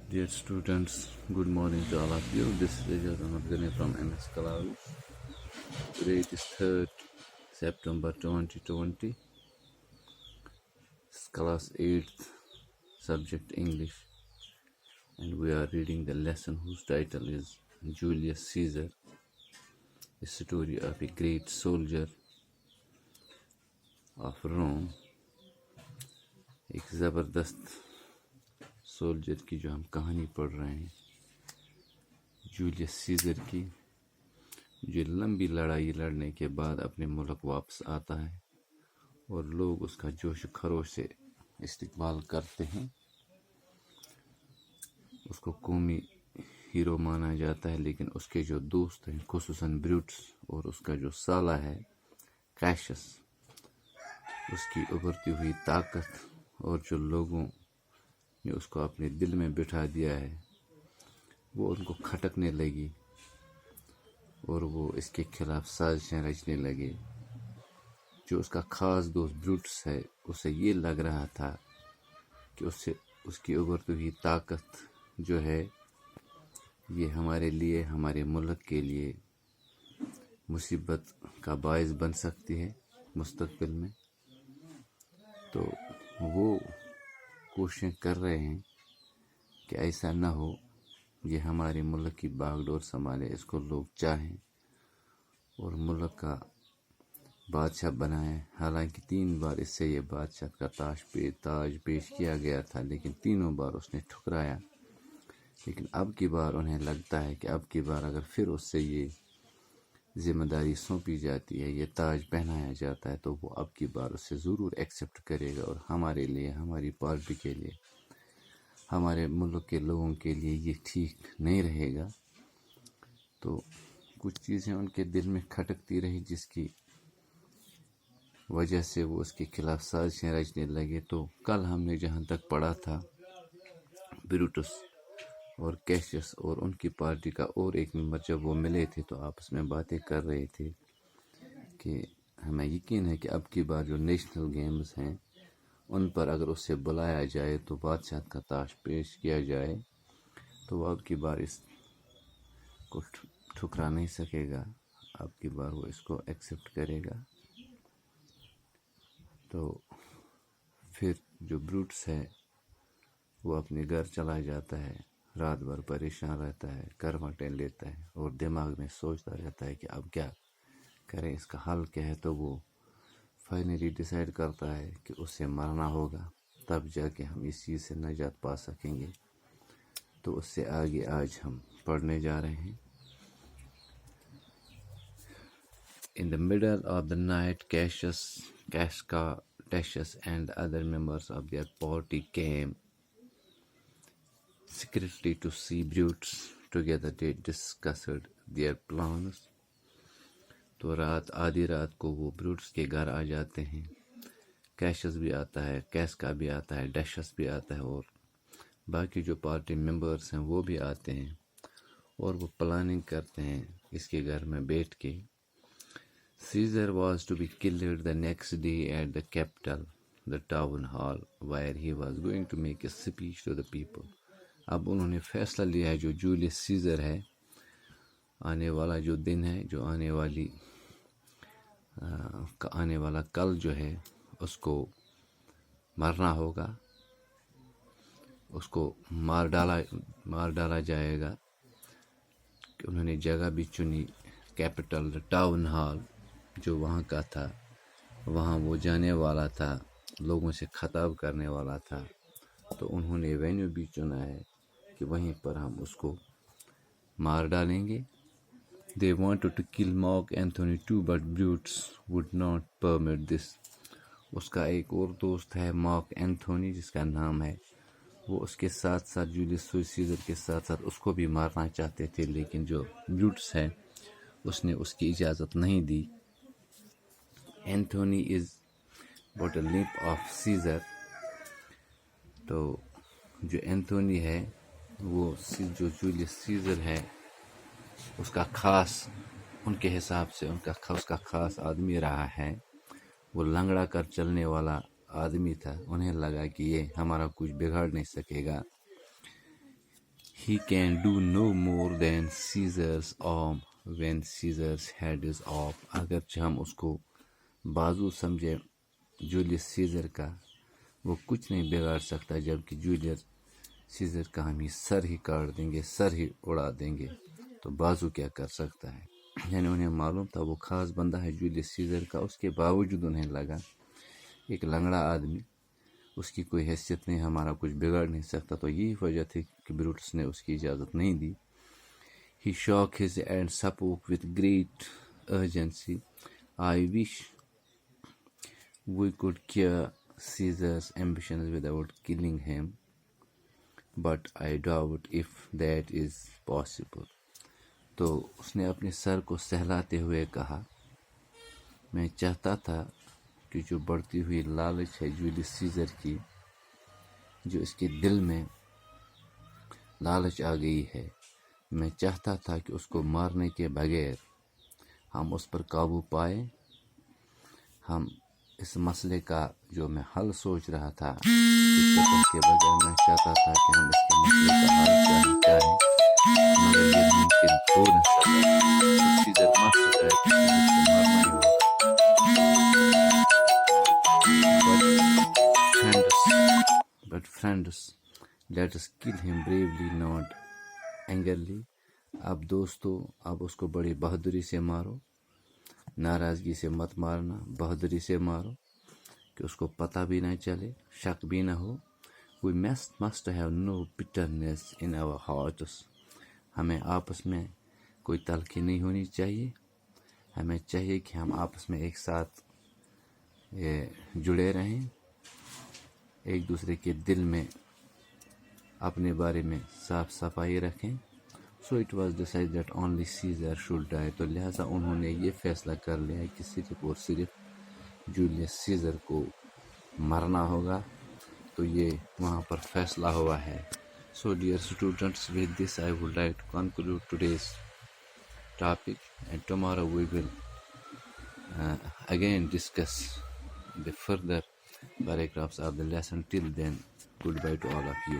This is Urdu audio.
Dear students, good morning to all of you. This is Rajat Amadgani from MS Kalawi. Today it is 3rd September 2020. Class 8th, subject English, and we are reading the lesson whose title is Julius Caesar, a story of a great soldier of Rome. ایک زبردست سولجر کی جو ہم کہانی پڑھ رہے ہیں، جولیس سیزر کی، جو لمبی لڑائی لڑنے کے بعد اپنے ملک واپس آتا ہے اور لوگ اس کا جوش و خروش سے استقبال کرتے ہیں. اس کو قومی ہیرو مانا جاتا ہے، لیکن اس کے جو دوست ہیں خصوصاً بروٹس اور اس کا جو سالہ ہے کیشس، اس کی ابھرتی ہوئی طاقت اور جو لوگوں نے اس کو اپنے دل میں بٹھا دیا ہے وہ ان کو کھٹکنے لگی اور وہ اس کے خلاف سازشیں رچنے لگے. جو اس کا خاص دوست بروٹس ہے، اسے یہ لگ رہا تھا کہ اس کی ابھرتی ہوئی طاقت جو ہے یہ ہمارے لیے، ہمارے ملک کے لیے مصیبت کا باعث بن سکتی ہے مستقبل میں. تو وہ کوششیں کر رہے ہیں کہ ایسا نہ ہو، یہ ہمارے ملک کی باغ ڈور سنبھالے، اس کو لوگ چاہیں اور ملک کا بادشاہ بنائیں. حالانکہ 3 بار اس سے یہ بادشاہ کا تاج پیش کیا گیا تھا، لیکن تینوں بار اس نے ٹھکرایا. لیکن اب کی بار انہیں لگتا ہے کہ اب کی بار اگر پھر اس سے یہ ذمہ داری سونپی جاتی ہے، یہ تاج پہنایا جاتا ہے، تو وہ اب کی بار اس سے ضرور ایکسیپٹ کرے گا. اور ہمارے لیے، ہماری پارٹی کے لیے، ہمارے ملک کے لوگوں کے لیے یہ ٹھیک نہیں رہے گا. تو کچھ چیزیں ان کے دل میں کھٹکتی رہی، جس کی وجہ سے وہ اس کے خلاف سازشیں رچنے لگے. تو کل ہم نے جہاں تک پڑھا تھا، بروٹس اور کیشس اور ان کی پارٹی کا اور ایک ممبر جب وہ ملے تھے تو آپس میں باتیں کر رہے تھے کہ ہمیں یقین ہے کہ اب کی بار جو نیشنل گیمز ہیں ان پر اگر اس سے بلایا جائے تو بادشاہ کا تاج پیش کیا جائے تو وہ اب کی بار اس کو ٹھکرا نہیں سکے گا. اب کی بار وہ اس کو ایکسیپٹ کرے گا. تو پھر جو بروٹس ہے وہ اپنے گھر چلا جاتا ہے، رات بھر پریشان رہتا ہے، کروٹیں لیتا ہے اور دماغ میں سوچتا رہتا ہے کہ اب کیا کریں، اس کا حل کیا ہے. تو وہ فائنلی ڈیسائیڈ کرتا ہے کہ اس سے مرنا ہوگا، تب جا کے ہم اس چیز سے نجات پا سکیں گے. تو اس سے آگے آج ہم پڑھنے جا رہے ہیں. In the middle of the night, Casca, Tatius and other members of their party came secretly to see Brutus. Together they discussed their plans. تو آدھی رات کو وہ بروٹس کے گھر آ جاتے ہیں. کیشس بھی آتا ہے، کیسکا بھی آتا ہے، ڈیشس بھی آتا ہے اور باقی جو پارٹی ممبرس ہیں وہ بھی آتے ہیں اور وہ پلاننگ کرتے ہیں اس کے گھر میں بیٹھ کے. Caesar was to be killed the next day at the capital, the town hall, where he was going to make a speech to the people. اب انہوں نے فیصلہ لیا ہے، جو جولیس سیزر ہے، آنے والا جو دن ہے، جو آنے والا کل جو ہے، اس کو مرنا ہوگا، اس کو مار ڈالا جائے گا. کہ انہوں نے جگہ بھی چنی، کیپٹل ٹاؤن ہال جو وہاں کا تھا، وہاں وہ جانے والا تھا، لوگوں سے خطاب کرنے والا تھا. تو انہوں نے وینیو بھی چنا ہے کہ وہیں پر ہم اس کو مار ڈالیں گے. They wanted to kill Mark Antony too, but Brutus would not permit this. اس کا ایک اور دوست ہے مارک اینتھونی جس کا نام ہے، وہ اس کے ساتھ ساتھ جولیس سیزر کے ساتھ ساتھ اس کو بھی مارنا چاہتے تھے، لیکن جو بروٹس ہے اس نے اس کی اجازت نہیں دی. Antony is but a limb of Caesar. تو جو اینتھونی ہے وہ جو جولیس سیزر ہے اس کا خاص، ان کے حساب سے اس کا خاص آدمی رہا ہے. وہ لنگڑا کر چلنے والا آدمی تھا. انہیں لگا کہ یہ ہمارا کچھ بگاڑ نہیں سکے گا. He can do no more than Caesar's arm when Caesar's head is off. اگرچہ ہم اس کو بازو سمجھے جولیس سیزر کا، وہ کچھ نہیں بگاڑ سکتا، جبکہ جولیس سیزر کا ہم ہی سر ہی کاٹ دیں گے، سر ہی اڑا دیں گے، تو بازو کیا کر سکتا ہے؟ یعنی انہیں معلوم تھا وہ خاص بندہ ہے جولیس سیزر کا، اس کے باوجود انہیں لگا ایک لنگڑا آدمی، اس کی کوئی حیثیت نہیں، ہمارا کچھ بگاڑ نہیں سکتا، تو یہی وجہ تھی کہ بروٹس نے اس کی اجازت نہیں دی. He shook his head and spoke with great urgency. I wish we could cure Caesar's ambitions without killing him, but I doubt if that is possible. تو اس نے اپنے سر کو سہلاتے ہوئے کہا، میں چاہتا تھا کہ جو بڑھتی ہوئی لالچ ہے جولیس سیزر کی، جو اس کے دل میں لالچ آ گئی ہے، میں چاہتا تھا کہ اس کو مارنے کے بغیر ہم اس پر قابو پائیں. ہم اس مسئلے کا جو میں حل سوچ رہا تھا اس قتل کے بغیر، میں چاہتا تھا کہ ہم اس کے مسئلے کا حل چاہیں، مگر یہ ممکن ہو نہ سکا. سیزر must die، سیزر کو مارنا ہی ہوگا. But friends, let us kill him bravely, not angrily. اب دوستو، اب اس کو بڑی بہادری سے مارو، ناراضگی سے مت مارنا، بہادری سے مارو کہ اس کو پتہ بھی نہ چلے، شک بھی نہ ہو. We must have no bitterness in our hearts. ہمیں آپس میں کوئی تلخی نہیں ہونی چاہیے، ہمیں چاہیے کہ ہم آپس میں ایک ساتھ جڑے رہیں، ایک دوسرے کے دل میں اپنے بارے میں صاف صفائی رکھیں. So it was decided that only Caesar should die. تو لہٰذا انہوں نے یہ فیصلہ کر لیا کہ صرف اور صرف جولیس سیزر کو مرنا ہوگا. تو یہ وہاں پر فیصلہ ہوا ہے. So dear students, with this I would like to conclude today's topic, and tomorrow we will again discuss the further paragraphs of the lesson. Till then, goodbye to all of you.